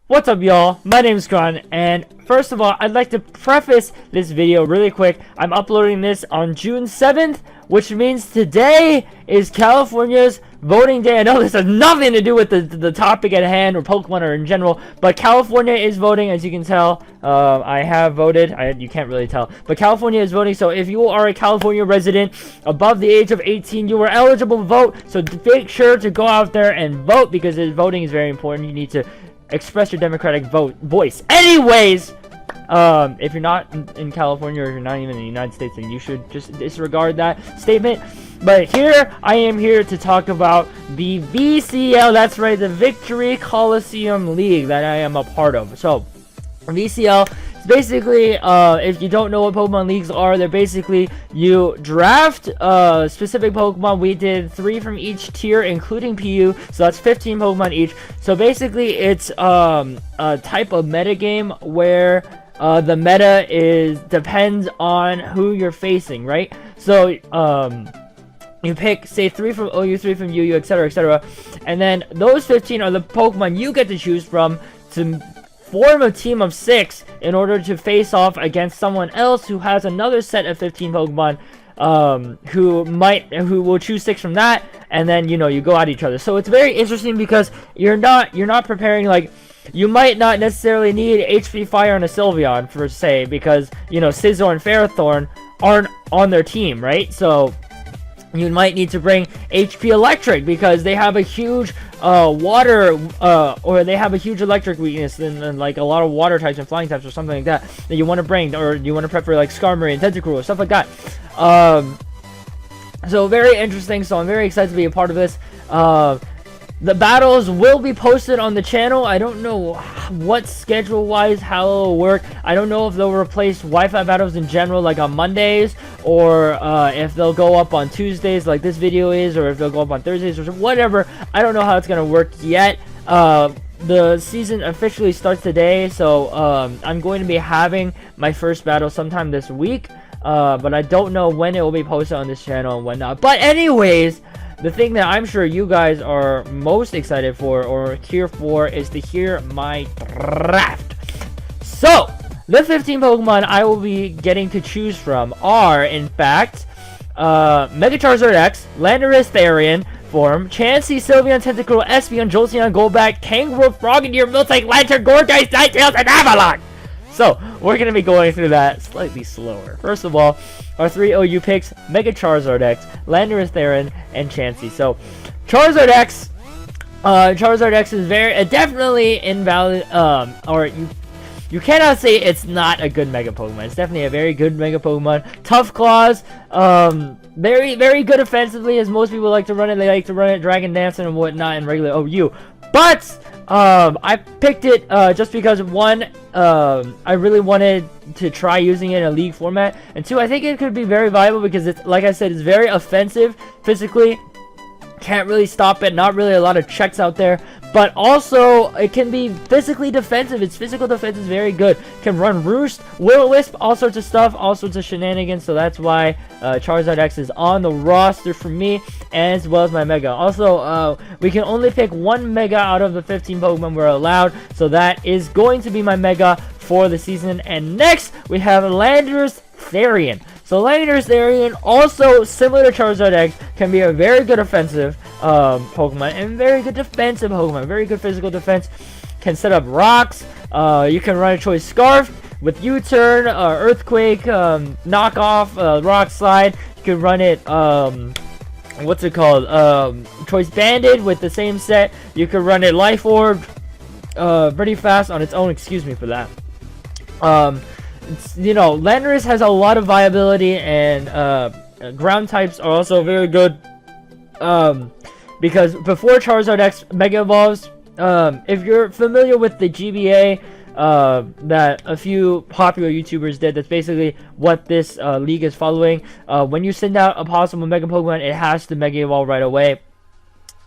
What's up, y'all? My name is Kron, and first of all, I'd like to preface this video really quick. I'm uploading this on June 7th, which means today is California's voting day. I know this has nothing to do with the topic at hand or Pokemon or in general, but California is voting, as you can tell. I have voted. You can't really tell, but California is voting. So if you are a California resident above the age of 18, you are eligible to vote. So make sure to go out there and vote, because voting is very important. You need to express your democratic voice. Anyways, if you're not in California, or if you're not even in the United States, then you should just disregard that statement. But here, I am here to talk about the VCL. That's right, the Victory Coliseum League that I am a part of. So, VCL is basically, if you don't know what Pokemon Leagues are, they're basically, you draft specific Pokemon. We did 3 from each tier, including PU, so that's 15 Pokemon each. So basically, it's a type of meta game where the meta depends on who you're facing, right? So, you pick, say, 3 from OU, 3 from UU, etc., etc., and then those 15 are the Pokemon you get to choose from to form a team of 6 in order to face off against someone else who has another set of 15 Pokemon, who will choose 6 from that, and then you go at each other. So it's very interesting because you're not preparing, like, you might not necessarily need HP Fire and a Sylveon per se, because Scizor and Ferrothorn aren't on their team, right? So you might need to bring HP Electric because they have a huge water, or they have a huge electric weakness, and like a lot of water types and flying types or something like that you want to bring, or you want to prep for like Skarmory and Tentacruel or stuff like that. So very interesting. So I'm very excited to be a part of this. The battles will be posted on the channel. I don't know what schedule-wise how it'll work. I don't know if they'll replace Wi-Fi battles in general, like on Mondays, or if they'll go up on Tuesdays like this video is, or if they'll go up on Thursdays or whatever. I don't know how it's going to work yet. The season officially starts today, so I'm going to be having my first battle sometime this week, but I don't know when it will be posted on this channel and whatnot. But anyways, the thing that I'm sure you guys are most excited for or here for is to hear my draft. So, the 15 Pokemon I will be getting to choose from are, in fact, Mega Charizard X, Landorus Therian form, Chansey, Sylveon, Tentacruel, Espeon, Jolteon, Golbat, Kangaroo, Frogadier, Miltank, Lantern, Gourgeist, Ninetales, and Avalon! So, we're going to be going through that slightly slower. First of all, our 3 OU picks, Mega Charizard X, Landorus Therian, and Chansey. So, Charizard X is very, definitely invalid, or you cannot say it's not a good Mega Pokemon. It's definitely a very good Mega Pokemon. Tough Claws, very, very good offensively, as most people like to run it. They like to run it Dragon Dance and whatnot in regular OU. But I picked it just because, one, I really wanted to try using it in a league format, and 2, I think it could be very viable because it's, like I said, it's very offensive physically. Can't really stop it. Not really a lot of checks out there. But also, it can be physically defensive. Its physical defense is very good. Can run Roost, Will-O-Wisp, all sorts of stuff, all sorts of shenanigans. So that's why Charizard X is on the roster for me, as well as my Mega. Also, we can only pick 1 Mega out of the 15 Pokemon we're allowed. So that is going to be my Mega for the season. And next, we have Landorus Therian. So Landorus Therian, also similar to Charizard X, can be a very good offensive Pokemon and very good defensive Pokemon. Very good physical defense. Can set up rocks. You can run a Choice Scarf with U-Turn, Earthquake, Knockoff, Rock Slide. You can run it, what's it called? Choice Banded with the same set. You can run it Life Orb pretty fast on its own. Excuse me for that. Landorus has a lot of viability, and ground types are also very good, because before Charizard X Mega Evolves, if you're familiar with the GBA that a few popular YouTubers did, that's basically what this league is following. When you send out a possible Mega Pokemon, it has to Mega Evolve right away,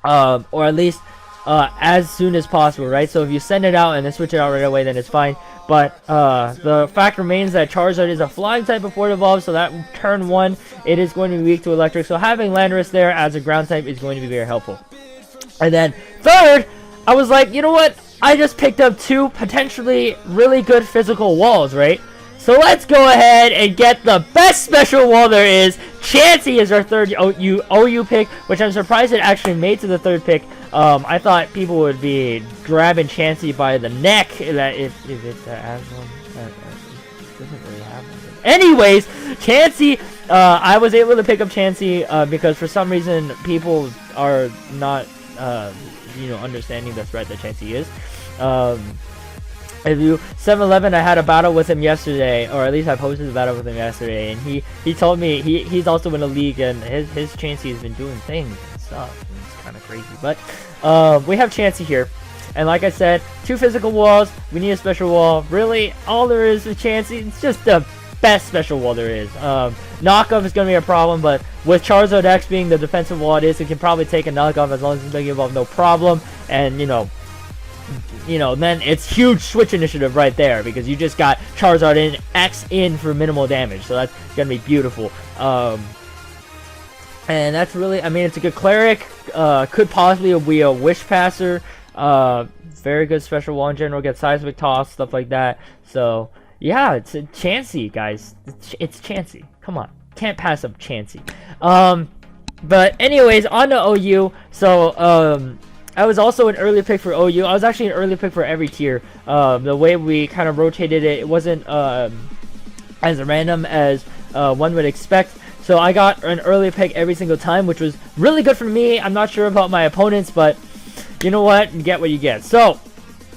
or at least as soon as possible, right? So if you send it out and then switch it out right away, then it's fine. But the fact remains that Charizard is a flying type before it evolves, so that turn 1, it is going to be weak to electric. So having Landorus there as a ground type is going to be very helpful. And then third, I was like, you know what? I just picked up 2 potentially really good physical walls, right? So let's go ahead and get the best special wall there is. Chansey is our 3rd OU pick, which I'm surprised it actually made to the 3rd pick. I thought people would be grabbing Chansey by the neck. That if it has one, doesn't really have one. Anyways, Chansey, I was able to pick up Chansey because for some reason people are not, understanding the threat that Chansey is. If you 7-Eleven, I had a battle with him yesterday, or at least I posted a battle with him yesterday, and he told me he's also in a league, and his Chansey has been doing things and stuff. It's kind of crazy, but we have Chansey here, and like I said, 2 physical walls. We need a special wall. Really, all there is with Chansey, it's just the best special wall there is. Knockoff is going to be a problem, but with Charizard X being the defensive wall it is, it can probably take a knockoff as long as it's making involved no problem, and then it's huge switch initiative right there because you just got Charizard in, X in for minimal damage, so that's gonna be beautiful. And that's really, I mean, it's a good cleric, could possibly be a wish passer, very good special wall in general, get seismic toss, stuff like that. So yeah, it's a Chansey, guys. It's Chansey. Come on, can't pass up Chansey. But anyways, on to OU. So I was also an early pick for OU. I was actually an early pick for every tier. The way we kind of rotated it, it wasn't as random as one would expect. So I got an early pick every single time, which was really good for me. I'm not sure about my opponents, but you know what? You get what you get. So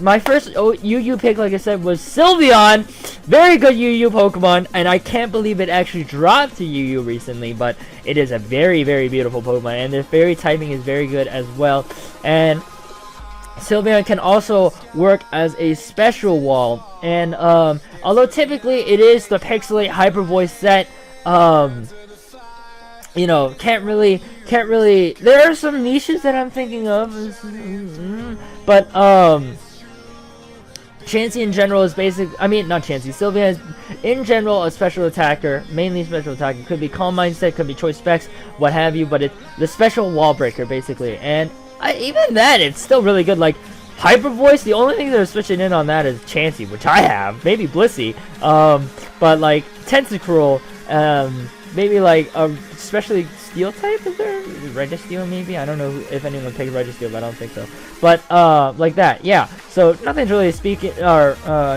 my first UU pick, like I said, was Sylveon. Very good UU Pokemon, and I can't believe it actually dropped to UU recently, but it is a very, very beautiful Pokemon, and the fairy typing is very good as well. And Sylveon can also work as a special wall, and although typically it is the Pixelate Hyper Voice set, can't really, there are some niches that I'm thinking of, but Chansey in general is Sylveon is in general a special attacker, mainly special attacker. Could be Calm Mindset, could be Choice Specs, what have you, but it's the special wall breaker basically. And even then, it's still really good. Like Hyper Voice, the only thing they're switching in on that is Chansey, which I have, maybe Blissey, but like Tentacruel, maybe like especially Steel type, is there? Registeel maybe? I don't know if anyone picked Registeel, but I don't think so. But like that, yeah. So nothing's really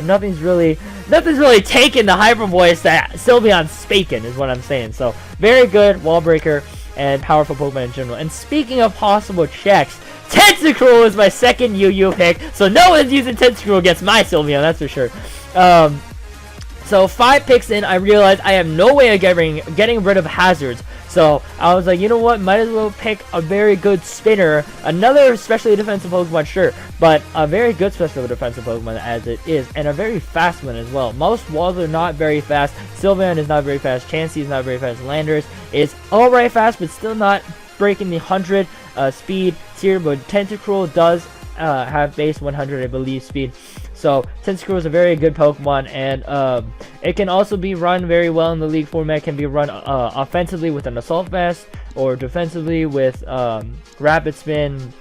nothing's really taken the Hyper Voice that Sylveon's speaking, is what I'm saying. So very good wall breaker and powerful Pokemon in general. And speaking of possible checks, Tentacruel is my second UU pick, so no one's using Tentacruel against my Sylveon, that's for sure. So 5 picks in, I realized I have no way of getting rid of hazards. So I was like, you know what, might as well pick a very good spinner. Another specially defensive Pokemon, sure, but a very good special defensive Pokemon as it is, and a very fast one as well. Most walls are not very fast. Sylveon is not very fast. Chansey is not very fast. Landers is alright fast, but still not breaking the 100 speed tier, but Tentacruel does have base 100, I believe, speed. So Tentacruel is a very good Pokemon, and it can also be run very well in the league format. It can be run offensively with an Assault Vest, or defensively with Rapid Spin,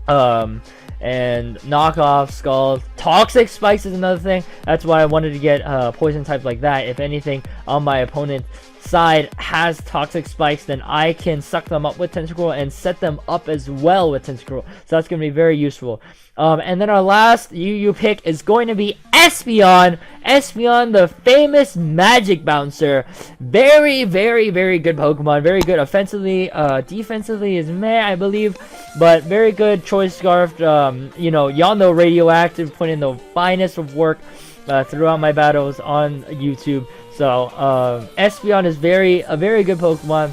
and Knockoff, Scald. Toxic Spikes is another thing. That's why I wanted to get Poison type like that. If anything on my opponent's side has Toxic Spikes, then I can suck them up with Tentacruel and set them up as well with Tentacruel. So that's going to be very useful. And then our last UU pick is going to be Espeon. Espeon, the famous Magic Bouncer. Very, very, very good Pokemon. Very good offensively. Defensively is meh, I believe. But very good. Choice Scarf. Y'all know Radioactive put in the finest of work throughout my battles on YouTube. So Espeon is a very good Pokemon.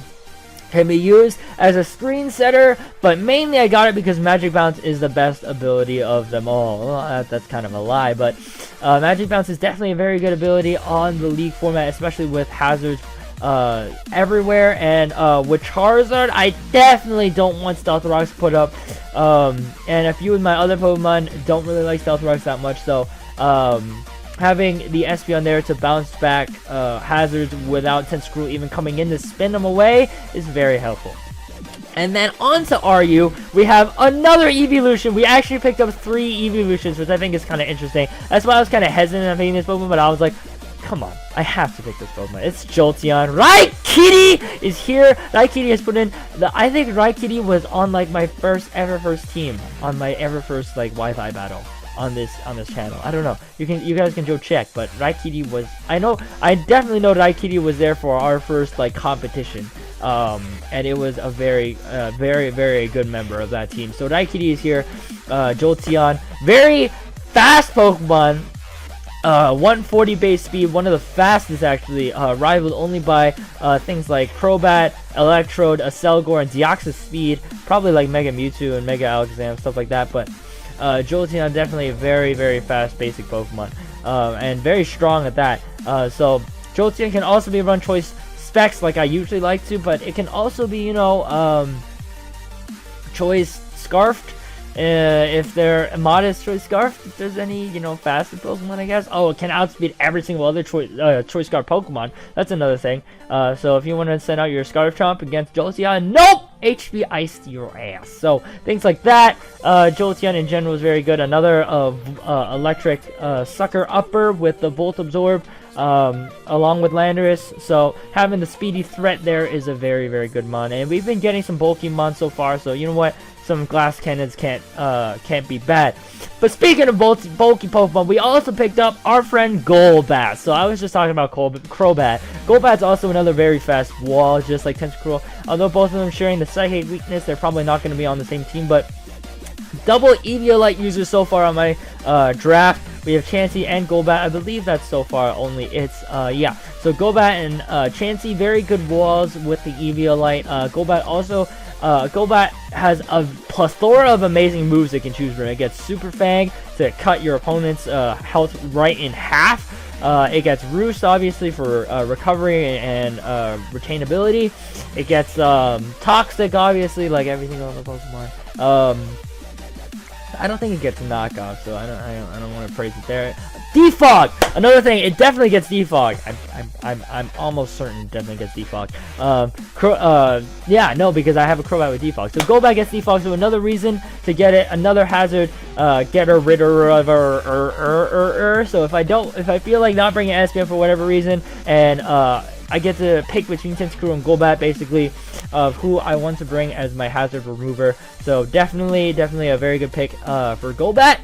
Can be used as a screen setter, but mainly I got it because Magic Bounce is the best ability of them all. Well, that's kind of a lie, but Magic Bounce is definitely a very good ability on the league format, especially with hazards everywhere. And with Charizard, I definitely don't want Stealth Rocks put up, and a few of my other Pokemon don't really like Stealth Rocks that much, so having the Espeon there to bounce back hazards without Tentacruel even coming in to spin them away is very helpful. And then on to RU, we have another evolution. We actually picked up 3 evolutions, which I think is kind of interesting. That's why I was kind of hesitant on picking this Pokemon, but I was like, come on, I have to pick this Pokemon. It's Jolteon. Raikiri is here. Raikiri has put in I think Raikiri was on like my first team on my first like Wi-Fi battle on this channel. I don't know. You guys can go check, but Raikiri was. I definitely know Raikiri was there for our first like competition. And it was a very good member of that team. So Raikiri is here. Jolteon, very fast Pokemon. 140 base speed, one of the fastest actually, rivaled only by things like Crobat, Electrode, Acelgor, and Deoxys speed, probably like Mega Mewtwo and Mega Alakazam, stuff like that. But Jolteon definitely a very fast basic Pokemon, and very strong at that. So Jolteon can also be run choice specs like I usually like to, but it can also be, you know, choice scarfed. If they're modest choice scarf, if there's any, you know, faster Pokemon, I guess. Oh, it can outspeed every single other choice scarf Pokemon. That's another thing. So if you want to send out your Scarf Chomp against Jolteon, nope! HP iced your ass. So things like that. Jolteon in general is very good. Another electric sucker upper with the Volt Absorb, along with Landorus. So having the speedy threat there is a very good mon. And we've been getting some bulky mon so far. So you know what? Some glass cannons can't be bad. But speaking of bulky Pokemon, we also picked up our friend Golbat. So I was just talking about Crobat. Golbat's also another very fast wall, just like Tentacruel. Although both of them sharing the Psychic weakness, they're probably not going to be on the same team. But double Eviolite users so far on my draft. We have Chansey and Golbat. I believe that's so far only. It's yeah. So Golbat and Chansey, very good walls with the Eviolite. Golbat also. Golbat has a plethora of amazing moves it can choose from. It gets Super Fang to cut your opponent's health right in half. It gets Roost, obviously, for recovery and retainability. It gets Toxic, obviously, like everything on the Pokemon. I don't think it gets Knockoff, so I don't want to praise it there. Defog! Another thing, it definitely gets Defog. I'm almost certain it definitely gets Defog. Yeah, no, because I have a Crobat with Defog. So Golbat gets Defog, so another reason to get it, another hazard, getter, ridder of So if I feel like not bringing SPM for whatever reason, and I get to pick between Tentacruel and Golbat, basically, of who I want to bring as my hazard remover. So definitely a very good pick for Golbat.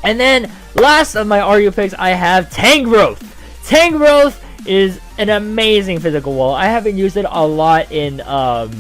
And then, last of my RU picks, I have Tangrowth. Tangrowth is an amazing physical wall. I haven't used it a lot in on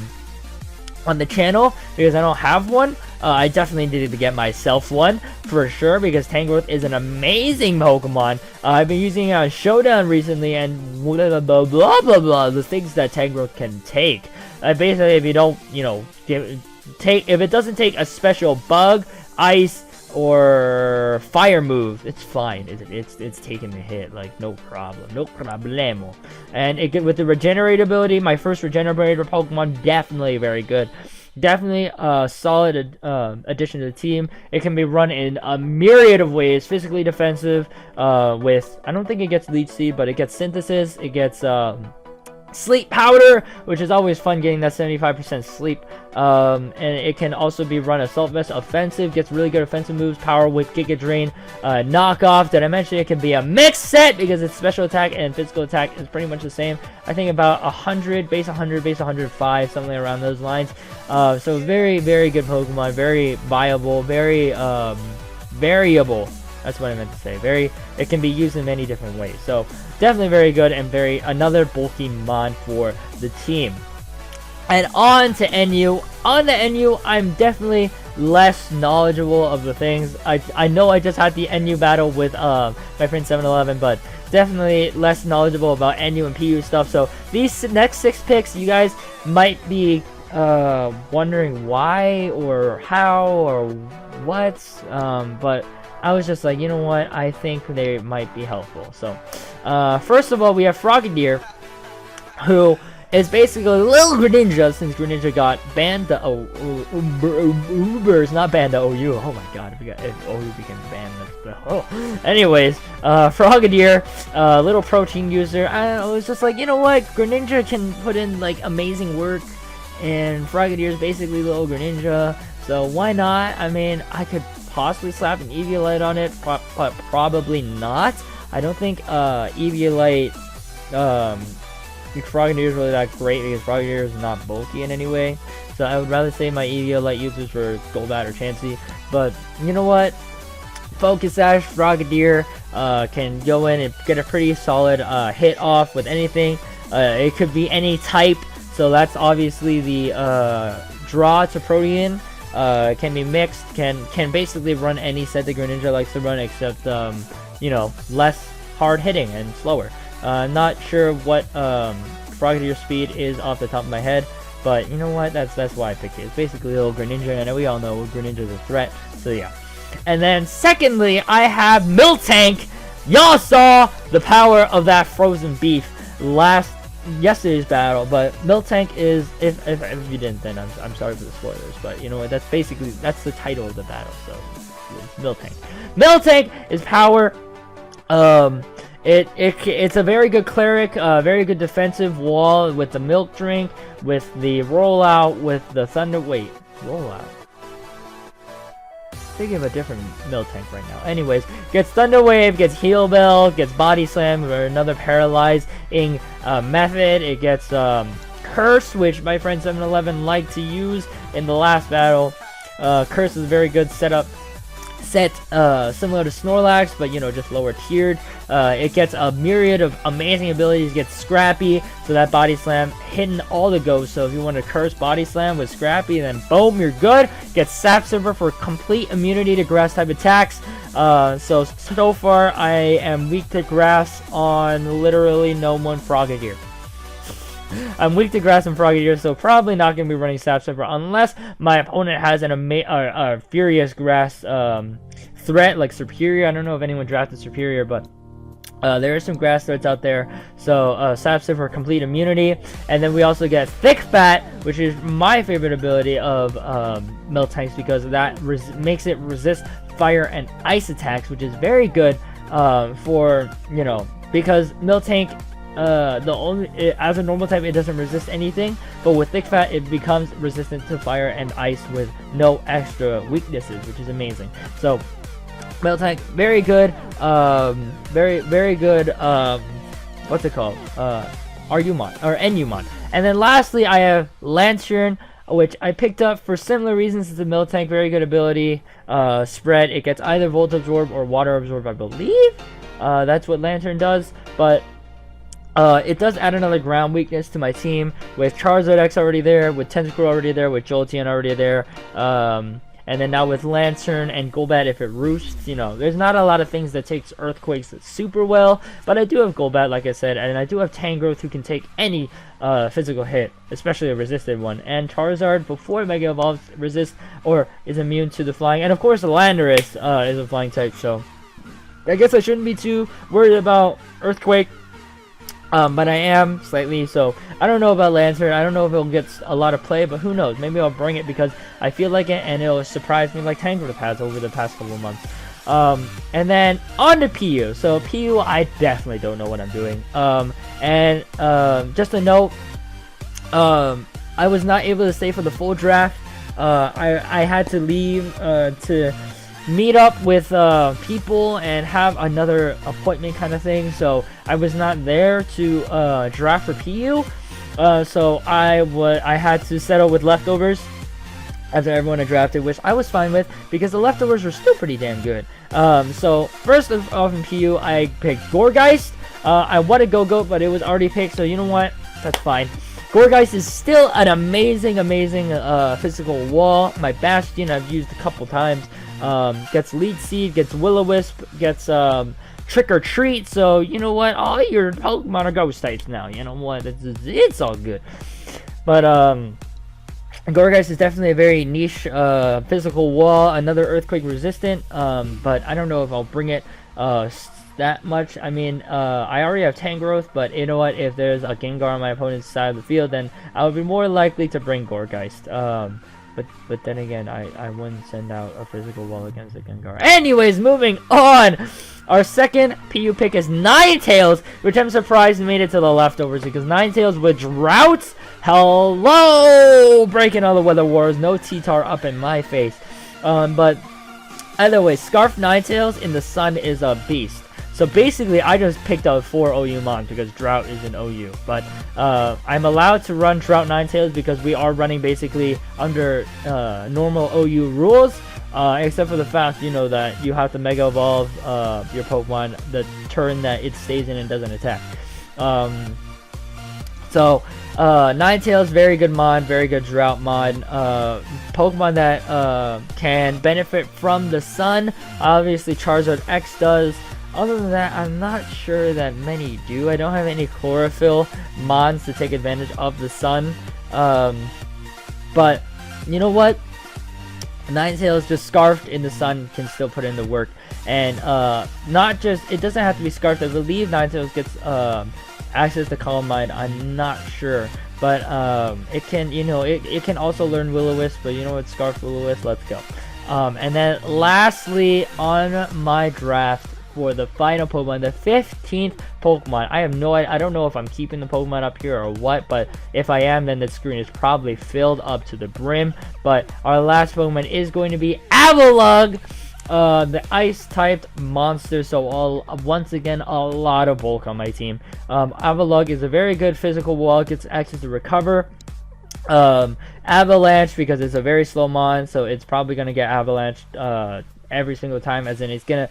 the channel because I don't have one. I definitely needed to get myself one for sure because Tangrowth is an amazing Pokemon. I've been using it on Showdown recently, and blah blah blah the things that Tangrowth can take. Basically, if you don't, you know, if it doesn't take a special bug, ice, or fire move, it's fine. It's taking the hit, like no problem, no problemo. And with the regenerate ability, my first regenerator Pokemon, definitely very good. Definitely a solid addition to the team. It can be run in a myriad of ways. Physically defensive, with, I don't think it gets Leech Seed, but it gets Synthesis, it gets Sleep Powder, which is always fun getting that 75% sleep. And it can also be run Assault Vest offensive, gets really good offensive moves, power with Giga Drain. Knockoff, did I mention it can be a mixed set because its special attack and physical attack is pretty much the same. I think about 100, base 100, base 105, something around those lines. So very good Pokemon, very viable, very variable. That's what I meant to say. It can be used in many different ways. So definitely very good and another bulky mon for the team. And on to NU. On the NU, I'm definitely less knowledgeable of the things. I know I just had the NU battle with my friend 711, but definitely less knowledgeable about NU and PU stuff. So these next 6 picks, you guys might be wondering why or how or what, but I was just like, you know what, I think they might be helpful. So, first of all, we have Frogadier, who is basically a little Greninja, since Greninja got banned the Ubers, not banned the OU. Oh my god, if OU became banned, anyways, Frogadier, little protein user. I was just like, you know what, Greninja can put in like amazing work and Frogadier is basically the Ogre Ninja, so why not? I mean, I could possibly slap an Eviolite on it, but probably not. I don't think Eviolite Frogadier is really that great because Frogadier is not bulky in any way. So I would rather say my Eviolite users for Golbat or Chansey. But you know what? Focus Sash Frogadier can go in and get a pretty solid hit off with anything. It could be any type. So that's obviously the draw to Protean. Can be mixed. Can basically run any set that Greninja likes to run, except you know, less hard hitting and slower. Not sure what Frogadier speed is off the top of my head, but you know what? That's why I picked it. It's basically a little Greninja, and we all know Greninja is a threat. So yeah. And then secondly, I have Miltank. Y'all saw the power of that frozen beef yesterday's battle, but Miltank is, if you didn't, then I'm sorry for the spoilers, but you know what? That's the title of the battle. So it's Miltank. Miltank is power. It's a very good cleric, very good defensive wall with the milk drink, with the rollout, with the thunder. Wait, rollout. Thinking of a different Miltank right now. Anyways, gets Thunder Wave, gets Heal Bell, gets Body Slam, or another paralyzing method. It gets Curse, which my friend 711 liked to use in the last battle. Curse is a very good set similar to Snorlax, but you know, just lower tiered. It gets a myriad of amazing abilities. It gets Scrappy, so that Body Slam hitting all the goes. So if you want to Curse Body Slam with Scrappy, then boom, you're good. Gets Sap Silver for complete immunity to grass type attacks. So far I am weak to grass on literally no one Frogadier. I'm weak to grass and Frogadier, so probably not going to be running Sap Silver unless my opponent has a furious grass threat like Superior. I don't know if anyone drafted Superior, but there are some grass threats out there. So Sap Silver for complete immunity, and then we also get Thick Fat, which is my favorite ability of Miltank's because that makes it resist fire and ice attacks, which is very good for, you know, because Miltank. As a normal type, it doesn't resist anything, but with Thick Fat, it becomes resistant to fire and ice with no extra weaknesses, which is amazing. So, Miltank, very good, very good, what's it called, Argumon, or Enumon. And then lastly, I have Lantern, which I picked up for similar reasons as the Miltank. Very good ability, spread. It gets either Volt Absorb or Water Absorb, I believe. That's what Lantern does, but it does add another ground weakness to my team with Charizard X already there, with Tentacruel already there, with Jolteon already there, and then now with Lantern and Golbat if it roosts. You know, there's not a lot of things that takes Earthquakes super well, but I do have Golbat, like I said, and I do have Tangrowth who can take any physical hit, especially a resisted one, and Charizard before Mega Evolves resists or is immune to the flying, and of course Landorus is a flying type, so I guess I shouldn't be too worried about Earthquake. But I am slightly, so I don't know about Lantern. I don't know if it'll get a lot of play, but who knows? Maybe I'll bring it because I feel like it, and it'll surprise me like Tangrowth has over the past couple of months. And then on to PU. So PU, I definitely don't know what I'm doing. Just a note, I was not able to stay for the full draft. I had to leave to meet up with people and have another appointment kind of thing, so I was not there to draft for PU, so I had to settle with leftovers after everyone had drafted, which I was fine with because the leftovers were still pretty damn good. So first off in PU, I picked Gourgeist. I wanted Go-Goat, but it was already picked, so you know what, that's fine. Gourgeist is still an amazing physical wall. My Bastion I've used a couple times. Gets Lead Seed, gets Will-O-Wisp, gets Trick or Treat, so you know what, all your Pokemon are Ghost types now, you know what, it's all good. But Gourgeist is definitely a very niche physical wall, another Earthquake resistant, but I don't know if I'll bring it that much. I mean, I already have Tangrowth, but you know what, if there's a Gengar on my opponent's side of the field, then I would be more likely to bring Gourgeist. But then again, I wouldn't send out a physical wall against the Gengar. Anyways, moving on! Our second PU pick is Ninetales, which I'm surprised made it to the leftovers because Ninetales with Drought. Hello! Breaking all the weather wars. No T-Tar up in my face. But either way, Scarf Ninetales in the sun is a beast. So basically, I just picked up 4 OU Mon because Drought is an OU. But I'm allowed to run Drought Ninetales because we are running basically under normal OU rules. Except for the fact, you know, that you have to Mega Evolve your Pokemon the turn that it stays in and doesn't attack. So Ninetales, very good mod, very good Drought mod. Pokemon that can benefit from the sun. Obviously, Charizard X does. Other than that, I'm not sure that many do. I don't have any Chlorophyll mods to take advantage of the sun. But you know what? Ninetales just scarfed in the sun can still put in the work, and not just it doesn't have to be scarfed. I believe Ninetales gets access to Calm Mind. I'm not sure, but it can, you know, it can also learn Will-O-Wisp. But you know what, scarfed Will-O-Wisp. Let's go. And then lastly on my draft for the final Pokemon, the 15th Pokemon. I have no idea. I don't know if I'm keeping the Pokemon up here or what, but if I am, then the screen is probably filled up to the brim. But our last Pokemon is going to be Avalugg, the ice-typed monster. So once again, a lot of bulk on my team. Avalugg is a very good physical wall, gets access to recover. Avalanche, because it's a very slow mon, so it's probably going to get Avalanche every single time, as in it's gonna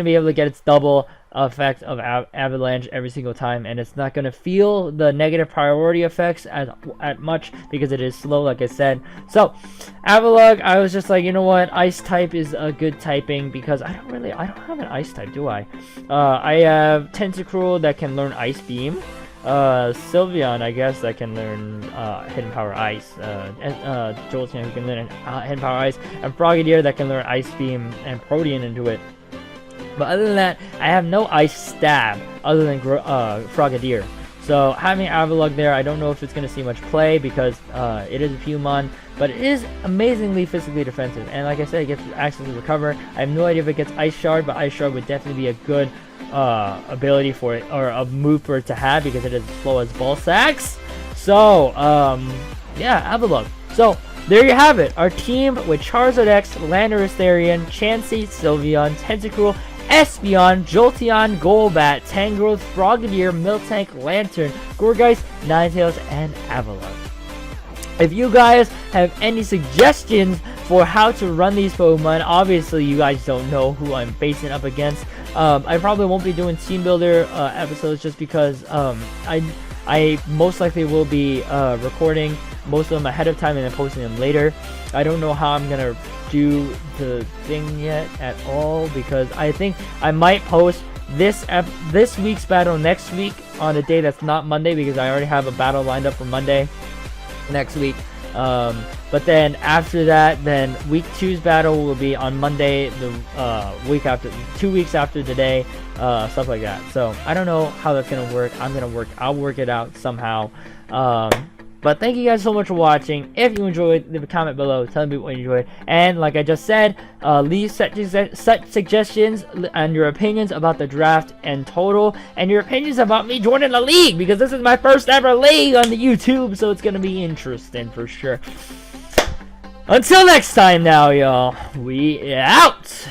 be able to get its double effect of Avalanche every single time, and it's not gonna feel the negative priority effects at much because it is slow, like I said. So Avalugg, I was just like, you know what, ice type is a good typing because I don't have an ice type, do I? I have Tentacruel that can learn Ice Beam. Sylveon, I guess, that can learn Hidden Power Ice, Jolteon can learn Hidden Power Ice, and Frogadier that can learn Ice Beam and Protean into it. But other than that, I have no Ice Stab other than Frogadier. So having Avalugg there, I don't know if it's going to see much play because it is a Pumon, but it is amazingly physically defensive. And like I said, it gets access to recover. I have no idea if it gets Ice Shard, but Ice Shard would definitely be a good ability for it, or a move for it to have, because it is as slow as ball sacks. So yeah, Avalugg. So there you have it, our team with Charizard X, Landorus Therian, Chansey, Sylveon, Tentacruel, Espeon, Jolteon, Golbat, Tangrowth, Frogadier, Miltank, Lantern, Gourgeist, Ninetales, and Avalugg. If you guys have any suggestions for how to run these Pokemon, obviously you guys don't know who I'm facing up against. I probably won't be doing team builder episodes just because I most likely will be recording most of them ahead of time and then posting them later. I don't know how I'm gonna do the thing yet at all, because I think I might post this week's battle next week on a day that's not Monday, because I already have a battle lined up for Monday next week. But then after that, then week 2's battle will be on Monday, the week after, 2 weeks after today, stuff like that. So I don't know how that's gonna work. I'll work it out somehow. But thank you guys so much for watching. If you enjoyed, leave a comment below, tell me what you enjoyed, and like I just said, leave set suggestions and your opinions about the draft and total, and your opinions about me joining the league, because this is my first ever league on the YouTube, so it's gonna be interesting for sure. Until next time now, y'all, we out.